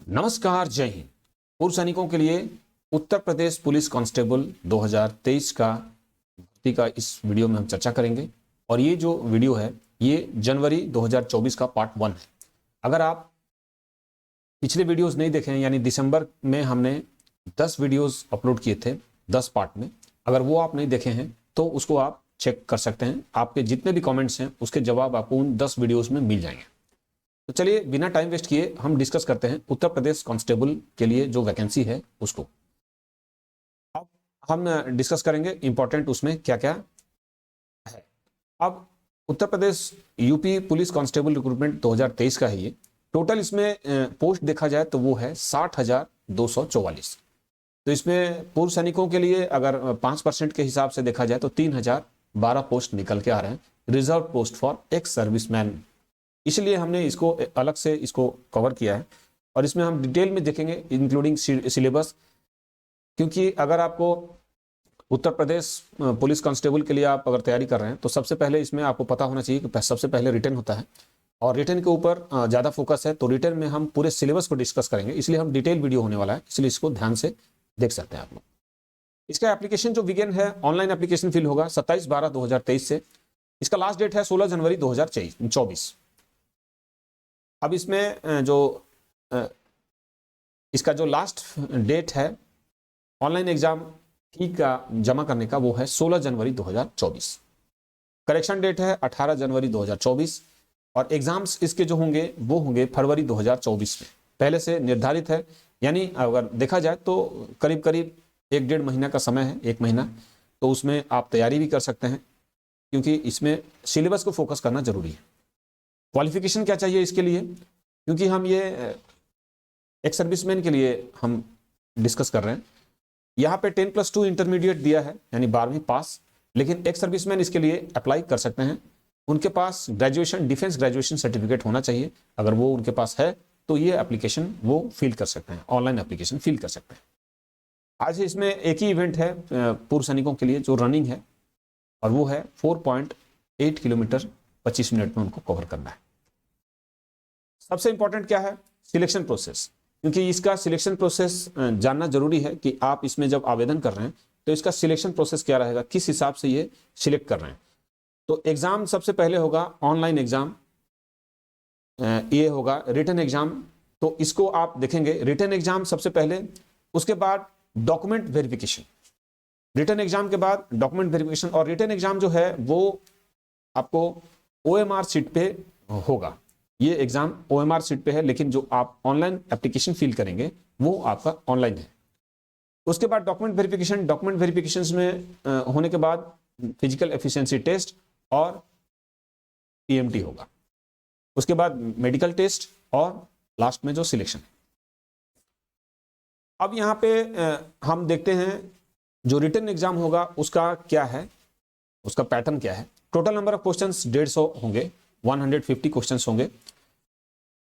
नमस्कार, जय हिंद। पूर्व सैनिकों के लिए उत्तर प्रदेश पुलिस कांस्टेबल 2023 का भर्ती का इस वीडियो में हम चर्चा करेंगे। और ये जो वीडियो है ये जनवरी 2024 का पार्ट 1 है। अगर आप पिछले वीडियोस नहीं देखे हैं, यानी दिसंबर में हमने 10 वीडियोस अपलोड किए थे 10 पार्ट में, अगर वो आप नहीं देखे हैं तो उसको आप चेक कर सकते हैं। आपके जितने भी कॉमेंट्स हैं उसके जवाब आपको उन 10 वीडियोज में मिल जाएंगे। तो चलिए बिना टाइम वेस्ट किए हम डिस्कस करते हैं उत्तर प्रदेश कांस्टेबल के लिए जो वैकेंसी है उसको। अब हम डिस्कस करेंगे इंपॉर्टेंट उसमें क्या क्या है। अब Uttar Pradesh UP police constable recruitment 2023 का है ये। टोटल इसमें पोस्ट देखा जाए तो वो है 60,244। तो इसमें पूर्व सैनिकों के लिए अगर 5% के हिसाब से देखा जाए तो 3,012 पोस्ट निकल के आ रहे हैं। Reserve post for ex serviceman, इसलिए हमने इसको अलग से इसको कवर किया है। और इसमें हम डिटेल में देखेंगे इंक्लूडिंग सिलेबस, क्योंकि अगर आपको उत्तर प्रदेश पुलिस कांस्टेबल के लिए आप अगर तैयारी कर रहे हैं तो सबसे पहले इसमें आपको पता होना चाहिए कि सबसे पहले रिटन होता है और रिटन के ऊपर ज़्यादा फोकस है। तो रिटन में हम पूरे सिलेबस को डिस्कस करेंगे, इसलिए हम डिटेल वीडियो होने वाला है, इसलिए इसको ध्यान से देख सकते हैं आप लोग। इसका एप्लीकेशन जो बिगिन है, ऑनलाइन एप्लीकेशन फिल होगा 27/12/2023 से। इसका लास्ट डेट है 16 जनवरी 2024। अब इसमें जो इसका जो लास्ट डेट है ऑनलाइन एग्जाम फी का जमा करने का वो है 16 जनवरी 2024। करेक्शन डेट है 18 जनवरी 2024 और एग्जाम्स इसके जो होंगे वो होंगे फरवरी 2024 में, पहले से निर्धारित है। यानी अगर देखा जाए तो करीब करीब 1-1.5 महीना का समय है, 1 महीना। तो उसमें आप तैयारी भी कर सकते हैं, क्योंकि इसमें सिलेबस को फोकस करना जरूरी है। क्वालिफिकेशन क्या चाहिए इसके लिए, क्योंकि हम ये एक्स सर्विसमैन के लिए हम डिस्कस कर रहे हैं। यहाँ पे 10+2 इंटरमीडिएट दिया है, यानी 12वीं पास, लेकिन एक्स सर्विसमैन इसके लिए अप्लाई कर सकते हैं। उनके पास ग्रेजुएशन, डिफेंस ग्रेजुएशन सर्टिफिकेट होना चाहिए। अगर वो उनके पास है तो ये एप्लीकेशन वो फिल कर सकते हैं, ऑनलाइन एप्लीकेशन फिल कर सकते हैं। आज इसमें एक ही इवेंट है पूर्व सैनिकों के लिए जो रनिंग है, और वो है 4.8 किलोमीटर 25 मिनट में उनको कवर करना है। सबसे इंपॉर्टेंट क्या है, सिलेक्शन प्रोसेस, क्योंकि इसका सिलेक्शन प्रोसेस जानना जरूरी है कि आप इसमें जब आवेदन कर रहे हैं तो इसका सिलेक्शन प्रोसेस क्या रहेगा, किस हिसाब से ये सिलेक्ट कर रहे हैं। तो एग्जाम सबसे पहले होगा ऑनलाइन एग्जाम, ये होगा रिटन एग्जाम। तो इसको आप देखेंगे रिटन एग्जाम सबसे पहले, उसके बाद डॉक्यूमेंट वेरिफिकेशन। रिटन एग्जाम के बाद डॉक्यूमेंट वेरिफिकेशन, और रिटन एग्जाम जो है वो आपको OMR सीट पे होगा। ये एग्जाम OMR सीट पे है, लेकिन जो आप ऑनलाइन एप्लीकेशन फिल करेंगे वो आपका ऑनलाइन है। उसके बाद डॉक्यूमेंट वेरिफिकेशन, डॉक्यूमेंट वेरिफिकेशन में होने के बाद फिजिकल एफिशिएंसी टेस्ट और PMT होगा। उसके बाद मेडिकल टेस्ट और लास्ट में जो सिलेक्शन। अब यहाँ पे हम देखते हैं जो रिटन एग्जाम होगा उसका क्या है, उसका पैटर्न क्या है। टोटल नंबर ऑफ क्वेश्चंस 150 होंगे, 150 क्वेश्चंस होंगे,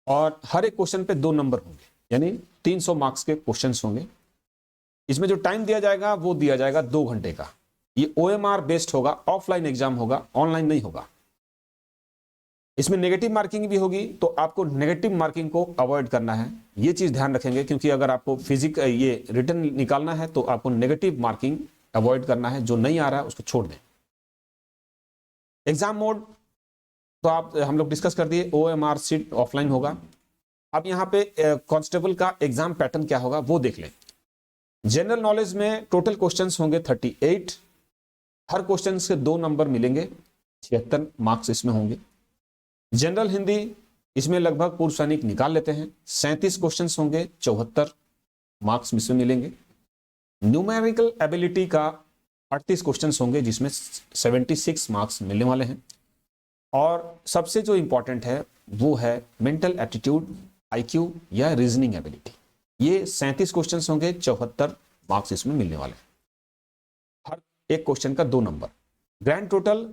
और हर एक क्वेश्चन पे 2 नंबर होंगे, यानी 300 मार्क्स के क्वेश्चंस होंगे। इसमें जो टाइम दिया जाएगा वो दिया जाएगा 2 घंटे का। ये OMR बेस्ड होगा, ऑफलाइन एग्जाम होगा, ऑनलाइन नहीं होगा। इसमें नेगेटिव मार्किंग भी होगी, तो आपको नेगेटिव मार्किंग को अवॉइड करना है, ये चीज ध्यान रखेंगे। क्योंकि अगर आपको ये रिटन निकालना है तो आपको नेगेटिव मार्किंग अवॉइड करना है, जो नहीं आ रहा है उसको छोड़ दें। एग्जाम मोड तो आप हम लोग डिस्कस कर दिए, OMR सीट ऑफलाइन होगा। अब यहाँ पे कांस्टेबल का एग्जाम पैटर्न क्या होगा वो देख लें। जनरल नॉलेज में टोटल क्वेश्चंस होंगे 38, हर क्वेश्चन से 2 नंबर मिलेंगे, 76 मार्क्स इसमें होंगे। जनरल हिंदी इसमें लगभग पूर्व सैनिक निकाल लेते हैं, 37 क्वेश्चंस होंगे, 74 मार्क्स इसमें मिलेंगे। न्यूमेरिकल एबिलिटी का 38 क्वेश्चंस होंगे, जिसमें 76 मार्क्स मिलने वाले हैं। और सबसे जो इंपॉर्टेंट है वो है मेंटल एप्टीट्यूड, IQ या रीजनिंग एबिलिटी। ये 37 क्वेश्चंस होंगे, 74 मार्क्स इसमें मिलने वाले हैं। हर एक क्वेश्चन का 2 number. Grand total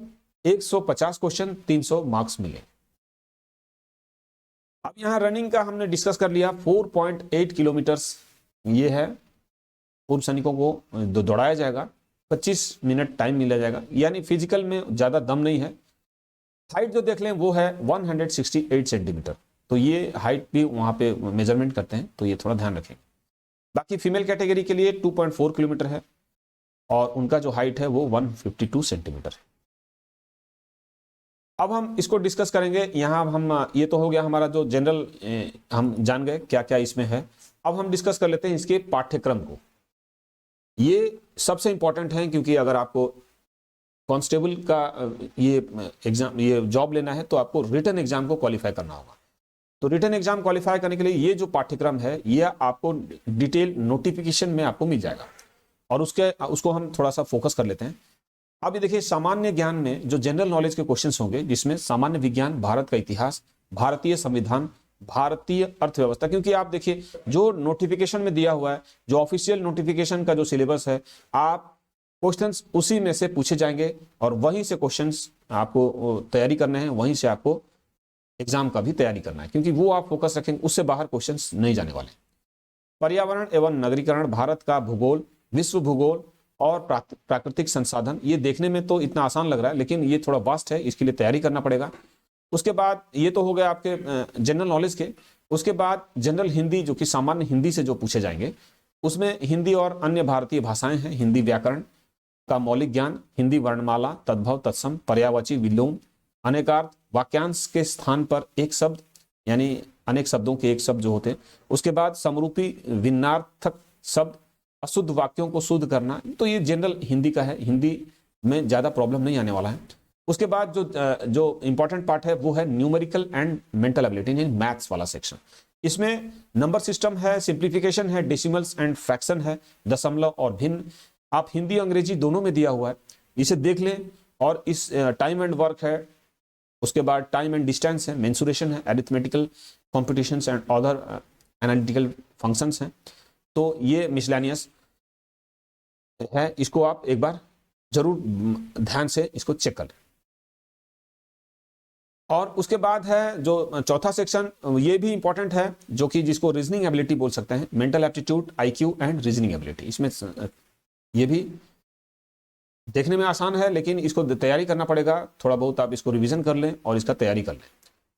150 question, 300 marks मिले। अब यहां रनिंग का हमने डिस्कस कर लिया, 4.8 किलोमीटर्स ये है, पूर्व सैनिकों को दौड़ाया जाएगा, 25 मिनट टाइम मिला जाएगा, यानी फिजिकल में ज्यादा दम नहीं है। हाइट जो देख लें वो है 168 सेंटीमीटर, तो ये हाइट भी वहाँ पे मेजरमेंट करते हैं, तो ये थोड़ा ध्यान रखें। बाकी फीमेल कैटेगरी के लिए 2.4 किलोमीटर है और उनका जो हाइट है वो 152 सेंटीमीटर है। अब हम इसको डिस्कस करेंगे। यहाँ हम ये तो हो गया हमारा जो जनरल, हम जान गए क्या क्या इसमें है। अब हम डिस्कस कर लेते हैं इसके पाठ्यक्रम को। ये सबसे इंपॉर्टेंट है क्योंकि अगर आपको कांस्टेबल का ये एग्जाम, ये जॉब लेना है तो आपको रिटन एग्जाम को क्वालिफाई करना होगा। तो रिटन एग्जाम क्वालिफाई करने के लिए ये जो पाठ्यक्रम है ये आपको डिटेल नोटिफिकेशन में आपको मिल जाएगा और उसको हम थोड़ा सा फोकस कर लेते हैं। अब ये देखिए, सामान्य ज्ञान में जो जनरल नॉलेज के क्वेश्चंस होंगे, जिसमें सामान्य विज्ञान, भारत का इतिहास, भारतीय संविधान, भारतीय अर्थव्यवस्था, क्योंकि आप देखिए जो नोटिफिकेशन में दिया हुआ है, जो ऑफिशियल नोटिफिकेशन का जो सिलेबस है, आप क्वेश्चंस उसी में से पूछे जाएंगे और वहीं से क्वेश्चंस आपको तैयारी करने हैं, वहीं से आपको एग्जाम का भी तैयारी करना है, क्योंकि वो आप फोकस रखेंगे, उससे बाहर क्वेश्चंस नहीं जाने वाले। पर्यावरण एवं नगरीकरण, भारत का भूगोल, विश्व भूगोल और प्राकृतिक संसाधन, ये देखने में तो इतना आसान लग रहा है लेकिन ये थोड़ा वास्ट है, इसके लिए तैयारी करना पड़ेगा। उसके बाद ये तो हो गया आपके जनरल नॉलेज के। उसके बाद जनरल हिंदी, जो कि सामान्य हिंदी से जो पूछे जाएंगे, उसमें हिंदी और अन्य भारतीय भाषाएं हैं, हिंदी व्याकरण का मौलिक ज्ञान, हिंदी वर्णमाला, तद्भव, तत्सम, पर्यायवाची, विलोम, अनेकार्थ, वाक्यांश के स्थान पर एक शब्द, यानी अनेक शब्दों के एक शब्द जो होते हैं। उसके बाद समरूपी विन्नार्थक शब्द, अशुद्ध वाक्यों को शुद्ध करना, तो ये जनरल हिंदी का है, हिंदी में ज्यादा प्रॉब्लम नहीं आने वाला है। उसके बाद जो इंपॉर्टेंट पार्ट है वो है न्यूमेरिकल एंड मेंटल एबिलिटी, यानी मैथ्स वाला सेक्शन। इसमें नंबर सिस्टम है, सिंप्लीफिकेशन है, डेसिमल्स एंड फ्रैक्शन है, दशमलव और भिन्न। आप हिंदी अंग्रेजी दोनों में दिया हुआ है, इसे देख लें। और इस टाइम एंड वर्क है, उसके बाद टाइम एंड डिस्टेंस है, मेंसुरेशन है, arithmetical competitions and other analytical functions हैं। तो ये मिसलेनियस है, इसको आप एक बार जरूर ध्यान से इसको चेक कर लें। और उसके बाद है जो चौथा सेक्शन, ये भी इंपॉर्टेंट है, जो कि जिसको रीजनिंग एबिलिटी बोल सकते हैं, mental aptitude, IQ and reasoning ability. इसमें ये भी देखने में आसान है लेकिन इसको तैयारी करना पड़ेगा, थोड़ा बहुत आप इसको रिवीजन कर लें और इसका तैयारी कर लें।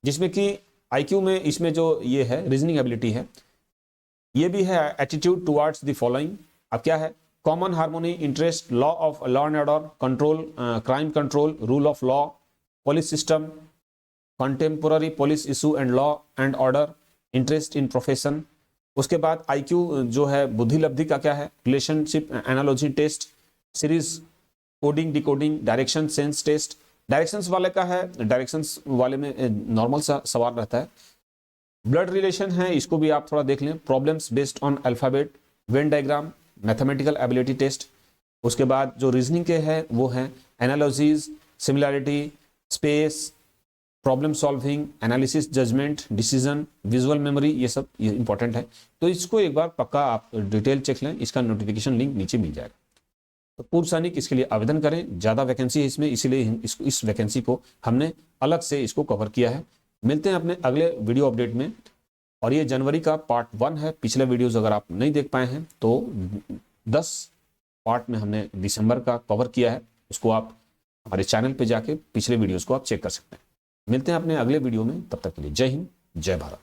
जिसमें कि आईक्यू में इसमें जो ये है रीजनिंग एबिलिटी है, ये भी है एटीट्यूड टुवर्ड्स द फॉलोइंग। अब क्या है, common harmony, interest, law of law and order, control, crime control, rule of law, police system, contemporary police issue and law and order, interest in profession. उसके बाद IQ जो है बुद्धि लब्धि का क्या है, relationship analogy test, series coding decoding, direction sense test. Directions वाले का है, डायरेक्शंस वाले में नॉर्मल सा सवाल रहता है। ब्लड रिलेशन है, इसको भी आप थोड़ा देख लें। Problems based on alphabet, Venn diagram, mathematical ability test. उसके बाद जो रीजनिंग के है वो है analogies, similarity, space, problem solving, analysis, judgement, decision, visual memory, ये सब ये इंपॉर्टेंट है। तो इसको एक बार पक्का आप डिटेल चेक लें, इसका नोटिफिकेशन लिंक नीचे मिल जाएगा। तो पूर्व सैनिक इसके लिए आवेदन करें, ज़्यादा वैकेंसी है इसमें, इसीलिए इस वैकेंसी को हमने अलग से इसको कवर किया है। मिलते हैं अपने अगले वीडियो अपडेट में। और ये जनवरी का पार्ट 1 है। पिछले वीडियोस अगर आप नहीं देख पाए हैं तो 10 पार्ट में हमने दिसंबर का कवर किया है, उसको आप हमारे चैनल पे जाके पिछले वीडियोस को आप चेक कर सकते हैं। मिलते हैं अपने अगले वीडियो में, तब तक के लिए जय हिंद, जय भारत।